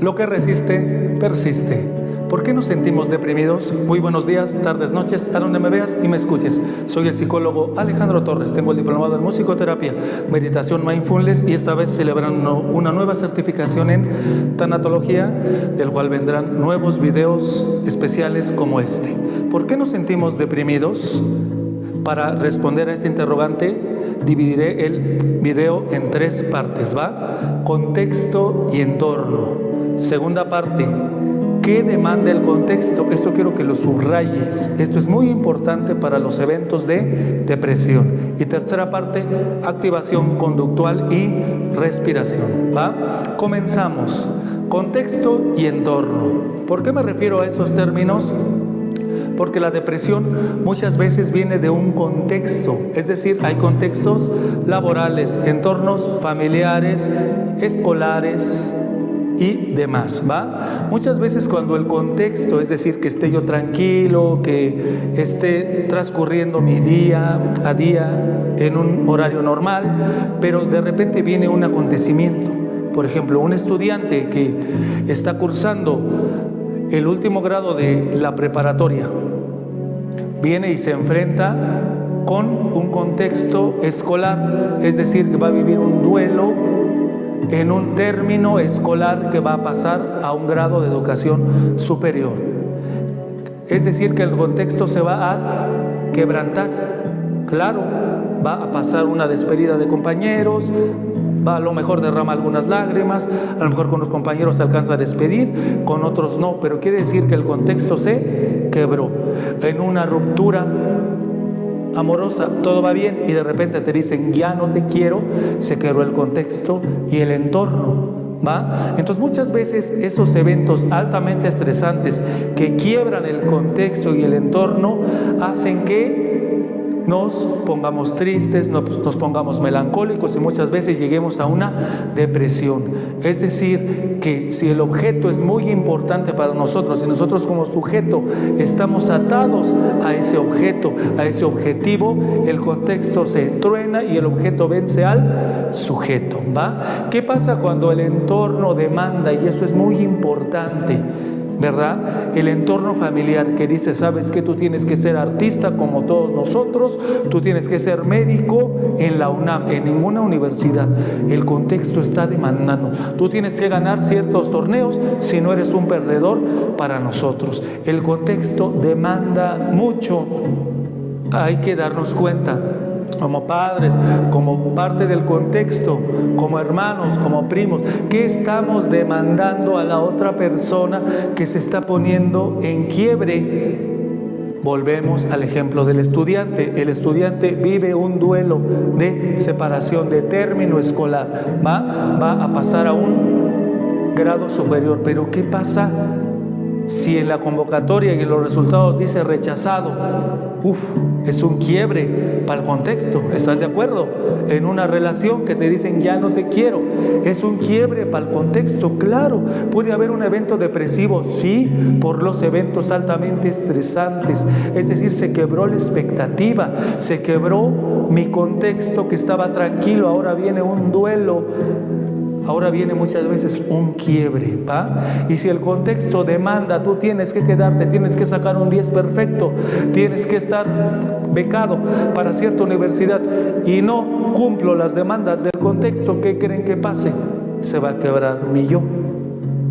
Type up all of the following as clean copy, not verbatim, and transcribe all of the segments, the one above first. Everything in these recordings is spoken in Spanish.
Lo que resiste, persiste. ¿Por qué nos sentimos deprimidos? Muy buenos días, tardes, noches, a donde me veas y me escuches. Soy el psicólogo Alejandro Torres. Tengo el diplomado en musicoterapia, meditación mindfulness y esta vez celebrando una nueva certificación en tanatología, del cual vendrán nuevos videos especiales como este. ¿Por qué nos sentimos deprimidos? Para responder a este interrogante, dividiré el video en 3 partes, ¿va? Contexto y entorno. Segunda parte, ¿qué demanda el contexto? Esto quiero que lo subrayes. Esto es muy importante para los eventos de depresión. Y tercera parte, activación conductual y respiración, ¿va? Comenzamos. Contexto y entorno. ¿Por qué me refiero a esos términos? Porque la depresión muchas veces viene de un contexto, es decir, hay contextos laborales, entornos familiares, escolares y demás, ¿va? Muchas veces cuando el contexto, es decir, que esté yo tranquilo, que esté transcurriendo mi día a día en un horario normal, pero de repente viene un acontecimiento. Por ejemplo, un estudiante que está cursando el último grado de la preparatoria viene y se enfrenta con un contexto escolar, es decir, que va a vivir un duelo en un término escolar que va a pasar a un grado de educación superior. Es decir, que el contexto se va a quebrantar. Claro, va a pasar una despedida de compañeros, va a lo mejor derrama algunas lágrimas, a lo mejor con los compañeros se alcanza a despedir, con otros no, pero quiere decir que el contexto se quebró. En una ruptura amorosa, todo va bien y de repente te dicen ya no te quiero, se quebró el contexto y el entorno, ¿va? Entonces muchas veces esos eventos altamente estresantes que quiebran el contexto y el entorno hacen que nos pongamos tristes, nos pongamos melancólicos y muchas veces lleguemos a una depresión. Es decir, que si el objeto es muy importante para nosotros y nosotros como sujeto estamos atados a ese objeto, a ese objetivo, el contexto se truena y el objeto vence al sujeto, ¿va? ¿Qué pasa cuando el entorno demanda? Y eso es muy importante, ¿verdad? El entorno familiar que dice, sabes que tú tienes que ser artista como todos nosotros, tú tienes que ser médico en la UNAM, en ninguna universidad. El contexto está demandando. Tú tienes que ganar ciertos torneos, si no eres un perdedor para nosotros. El contexto demanda mucho. Hay que darnos cuenta, como padres, como parte del contexto, como hermanos, como primos, ¿qué estamos demandando a la otra persona que se está poniendo en quiebre? Volvemos al ejemplo del estudiante. El estudiante vive un duelo de separación de término escolar, va a pasar a un grado superior, pero ¿qué pasa si en la convocatoria y en los resultados dice rechazado? Es un quiebre para el contexto, ¿estás de acuerdo? En una relación que te dicen ya no te quiero, es un quiebre para el contexto, claro. Puede haber un evento depresivo, sí, por los eventos altamente estresantes, es decir, se quebró la expectativa, se quebró mi contexto que estaba tranquilo, ahora viene un duelo. Ahora viene muchas veces un quiebre, ¿va? Y si el contexto demanda, tú tienes que quedarte, tienes que sacar un 10 perfecto, tienes que estar becado para cierta universidad y no cumplo las demandas del contexto, ¿qué creen que pase? Se va a quebrar mi yo.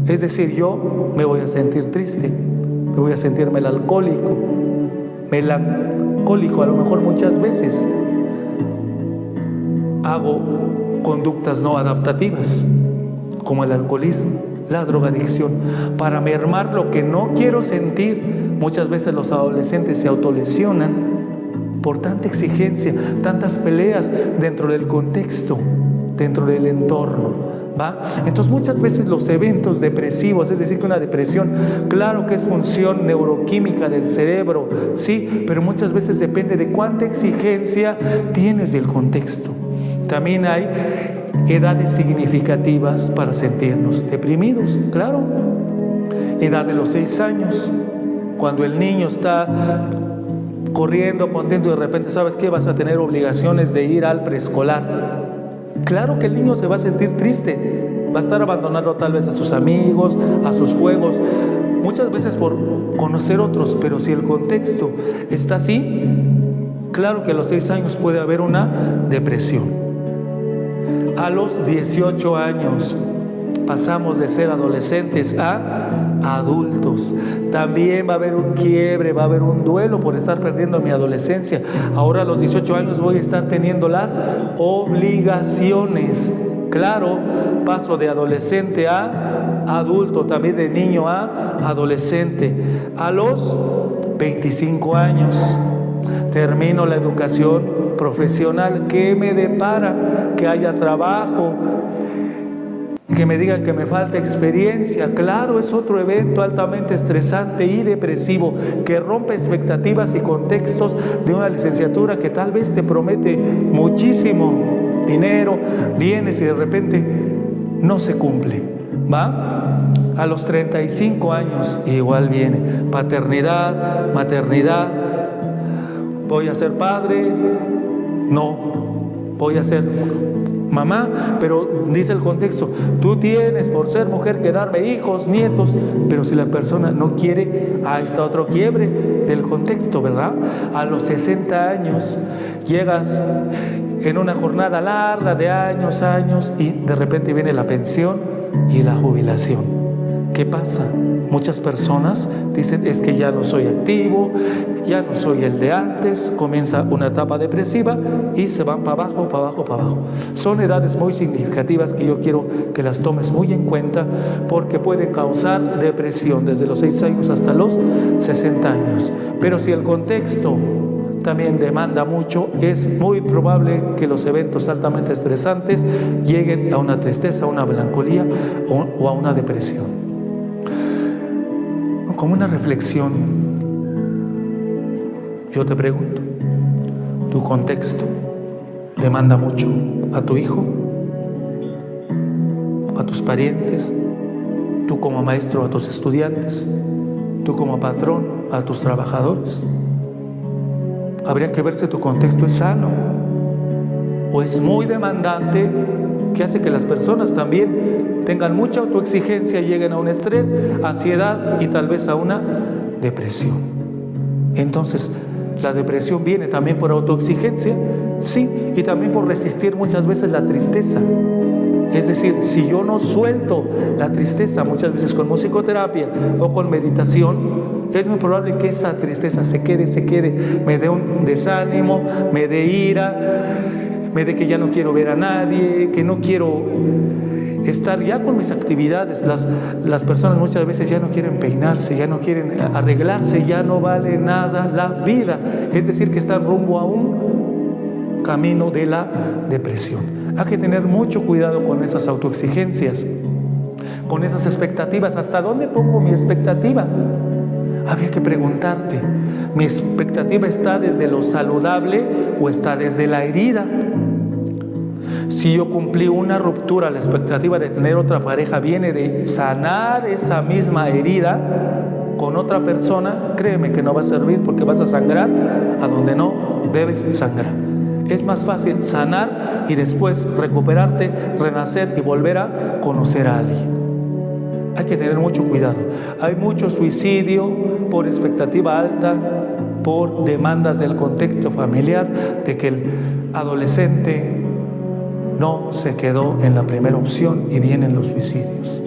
Es decir, yo me voy a sentir triste, me voy a sentir melancólico a lo mejor muchas veces. Hago conductas no adaptativas, como el alcoholismo, la drogadicción, para mermar lo que no quiero sentir. Muchas veces los adolescentes se autolesionan por tanta exigencia, tantas peleas dentro del contexto, dentro del entorno, ¿va? Entonces muchas veces los eventos depresivos, es decir, que una depresión, claro que es función neuroquímica del cerebro, sí, pero muchas veces depende de cuánta exigencia tienes del contexto. También hay edades significativas para sentirnos deprimidos, claro. Edad de los 6 años, cuando el niño está corriendo, contento, y de repente, ¿sabes qué? Vas a tener obligaciones de ir al preescolar. Claro que el niño se va a sentir triste, Va a estar abandonando tal vez a sus amigos, a sus juegos, muchas veces por conocer otros, pero si el contexto está así, claro que a los 6 años puede haber una depresión. A los 18 años pasamos de ser adolescentes a adultos. También va a haber un quiebre, va a haber un duelo por estar perdiendo mi adolescencia. Ahora a los 18 años voy a estar teniendo las obligaciones. Claro, paso de adolescente a adulto, también de niño a adolescente. A los 25 años termino la educación profesional. ¿Qué me depara? Que haya trabajo, que me digan que me falta experiencia. Claro, es otro evento altamente estresante y depresivo que rompe expectativas y contextos de una licenciatura que tal vez te promete muchísimo dinero, bienes, y de repente no se cumple. ¿Va? A los 35 años igual viene paternidad, maternidad. ¿Voy a ser padre? No. ¿Voy a ser mamá? Pero dice el contexto, tú tienes por ser mujer que darme hijos, nietos. Pero si la persona no quiere, ahí está otro quiebre del contexto, ¿verdad? A los 60 años llegas en una jornada larga de años, y de repente viene la pensión y la jubilación. ¿Qué pasa? Muchas personas dicen, es que ya no soy activo, ya no soy el de antes. Comienza una etapa depresiva y se van para abajo, para abajo, para abajo. Son edades muy significativas que yo quiero que las tomes muy en cuenta, porque pueden causar depresión desde los 6 años hasta los 60 años. Pero si el contexto también demanda mucho, es muy probable que los eventos altamente estresantes lleguen a una tristeza, a una melancolía o a una depresión. Como una reflexión, yo te pregunto, ¿tu contexto demanda mucho a tu hijo, a tus parientes, tú como maestro a tus estudiantes, tú como patrón a tus trabajadores? Habría que ver si tu contexto es sano o es muy demandante, que hace que las personas también tengan mucha autoexigencia y lleguen a un estrés, ansiedad y tal vez a una depresión. Entonces, la depresión viene también por autoexigencia, sí, y también por resistir muchas veces la tristeza. Es decir, si yo no suelto la tristeza muchas veces con musicoterapia o con meditación, es muy probable que esa tristeza se quede, me dé un desánimo, me dé ira, me dé que ya no quiero ver a nadie, que no quiero estar ya con mis actividades. Las personas muchas veces ya no quieren peinarse, ya no quieren arreglarse, ya no vale nada la vida. Es decir, que están rumbo a un camino de la depresión. Hay que tener mucho cuidado con esas autoexigencias, con esas expectativas. ¿Hasta dónde pongo mi expectativa? Habría que preguntarte, ¿mi expectativa está desde lo saludable o está desde la herida? Si yo cumplí una ruptura, la expectativa de tener otra pareja viene de sanar esa misma herida con otra persona, créeme que no va a servir, porque vas a sangrar a donde no debes sangrar. Es más fácil sanar y después recuperarte, renacer y volver a conocer a alguien. Hay que tener mucho cuidado. Hay mucho suicidio por expectativa alta, por demandas del contexto familiar, de que el adolescente no se quedó en la primera opción y vienen los suicidios.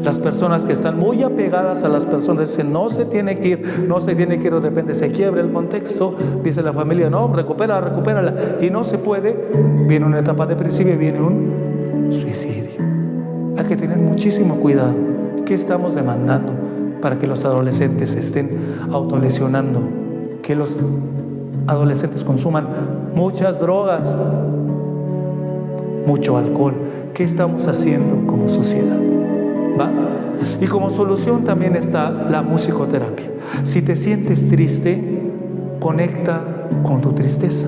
Las personas que están muy apegadas a las personas dicen, no se tiene que ir, de repente se quiebra el contexto, dice la familia, no, recupérala, y no se puede, viene una etapa depresiva y viene un suicidio. Hay que tener muchísimo cuidado. ¿Qué estamos demandando para que los adolescentes estén autolesionando? Que los adolescentes consuman muchas drogas, mucho alcohol. ¿Qué estamos haciendo como sociedad? ¿Va? Y como solución también está la musicoterapia. Si te sientes triste, conecta con tu tristeza.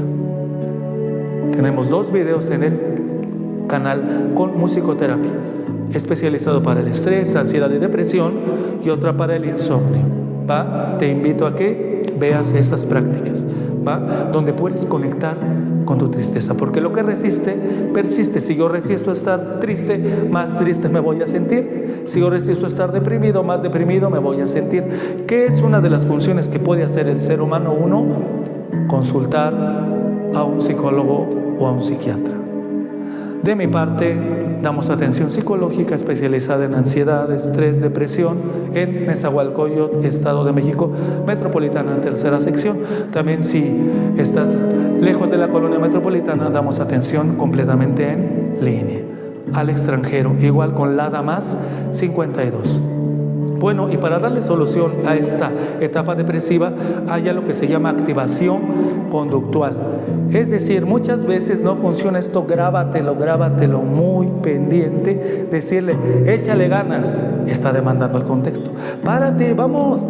Tenemos 2 videos en el canal con musicoterapia, especializado para el estrés, ansiedad y depresión, y otra para el insomnio. ¿Va? Te invito a que veas esas prácticas, ¿va? Donde puedes conectar con tu tristeza, porque lo que resiste, persiste. Si yo resisto estar triste, más triste me voy a sentir. Si yo resisto estar deprimido, más deprimido me voy a sentir. ¿Qué es una de las funciones que puede hacer el ser humano? Uno, consultar a un psicólogo o a un psiquiatra. De mi parte, damos atención psicológica especializada en ansiedad, estrés, depresión en Nezahualcóyotl, Estado de México, Metropolitana, en tercera sección. También si estás lejos de la colonia metropolitana, damos atención completamente en línea. Al extranjero, igual con LADA más 52. Bueno, y para darle solución a esta etapa depresiva, hay algo que se llama activación conductual. Es decir, muchas veces no funciona esto, grábatelo muy pendiente, decirle, échale ganas, está demandando el contexto. Párate, vamos,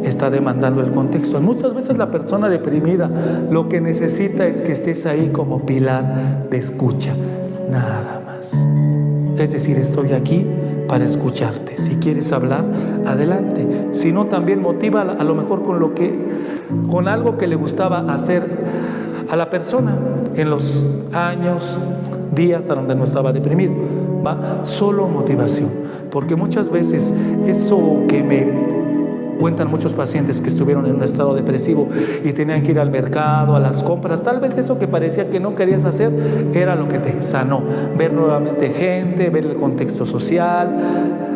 está demandando el contexto. Muchas veces la persona deprimida lo que necesita es que estés ahí como pilar de escucha, nada más. Es decir, estoy aquí para escucharte. Si quieres hablar, adelante. Si no, también motiva a lo mejor con algo que le gustaba hacer a la persona en los años, días a donde no estaba deprimido. ¿Va? Solo motivación. Porque muchas veces eso que me cuentan muchos pacientes que estuvieron en un estado depresivo y tenían que ir al mercado, a las compras, tal vez eso que parecía que no querías hacer era lo que te sanó. Ver nuevamente gente, ver el contexto social,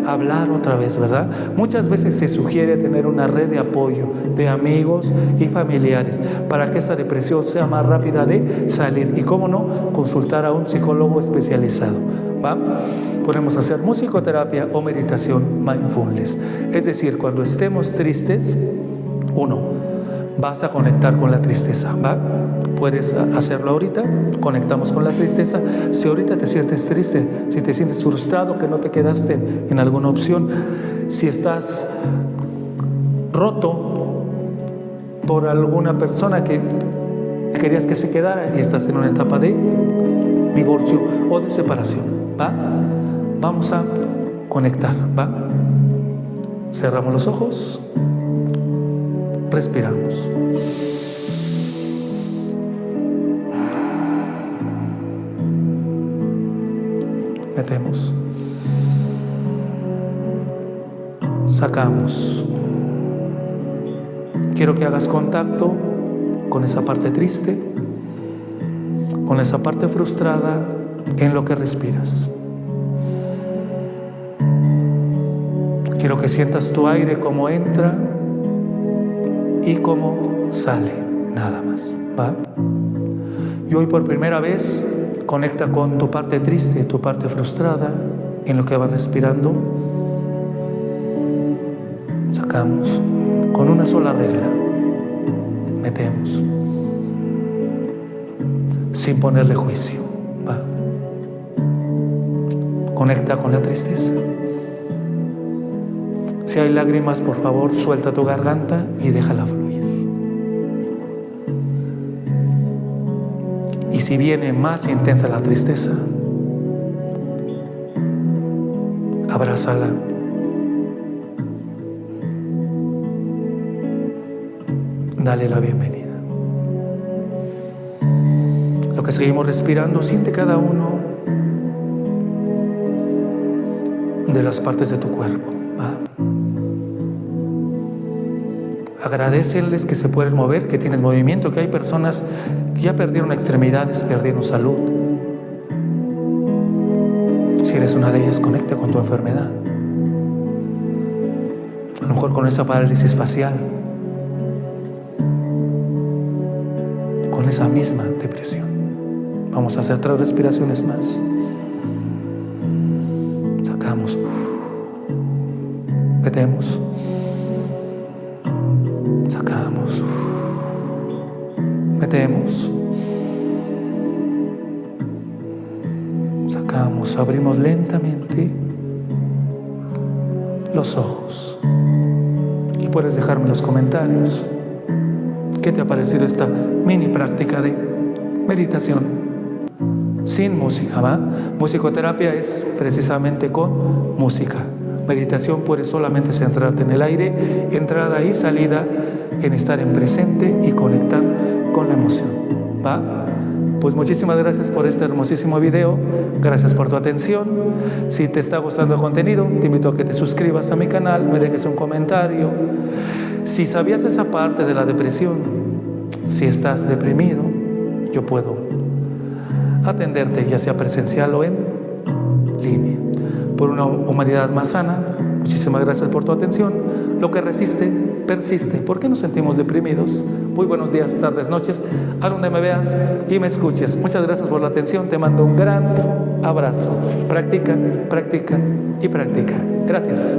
hablar otra vez, ¿verdad? Muchas veces se sugiere tener una red de apoyo de amigos y familiares para que esta depresión sea más rápida de salir. Y cómo no, consultar a un psicólogo especializado, ¿va? Podemos hacer musicoterapia o meditación mindfulness. Es decir, cuando estemos tristes, uno, vas a conectar con la tristeza, ¿va? Puedes hacerlo ahorita, conectamos con la tristeza. Si ahorita te sientes triste, si te sientes frustrado que no te quedaste en alguna opción, si estás roto por alguna persona que querías que se quedara y estás en una etapa de divorcio o de separación, ¿va? Vamos a conectar, ¿va? Cerramos los ojos, respiramos. Metemos. Sacamos. Quiero que hagas contacto con esa parte triste, con esa parte frustrada en lo que respiras. Quiero que sientas tu aire como entra y como sale, nada más, ¿va? Y hoy por primera vez conecta con tu parte triste, tu parte frustrada, en lo que vas respirando. Sacamos con una sola regla, metemos, sin ponerle juicio, ¿va? Conecta con la tristeza. Si hay lágrimas, por favor, suelta tu garganta y déjala fluir. Y si viene más intensa la tristeza, abrázala. Dale la bienvenida. Lo que seguimos respirando, siente cada uno de las partes de tu cuerpo. Agradécenles que se pueden mover, que tienes movimiento, que hay personas que ya perdieron extremidades, perdieron salud. Si eres una de ellas, conecta con tu enfermedad. A lo mejor con esa parálisis facial, con esa misma depresión. Vamos a hacer 3 respiraciones más. Sacamos. Metemos. Sacamos. Metemos. Sacamos. Abrimos lentamente los ojos. Y puedes dejarme en los comentarios qué te ha parecido esta mini práctica de meditación sin música, ¿va? Musicoterapia es precisamente con música. Meditación puedes solamente centrarte en el aire, entrada y salida, en estar en presente y conectar con la emoción, ¿va? Pues muchísimas gracias por este hermosísimo video, gracias por tu atención. Si te está gustando el contenido, te invito a que te suscribas a mi canal, me dejes un comentario. Si sabías esa parte de la depresión, si estás deprimido, yo puedo atenderte, ya sea presencial o en línea. Por una humanidad más sana, muchísimas gracias por tu atención. Lo que resiste, persiste. ¿Por qué nos sentimos deprimidos? Muy buenos días, tardes, noches, a donde me veas y me escuches. Muchas gracias por la atención. Te mando un gran abrazo. Practica, practica y practica. Gracias.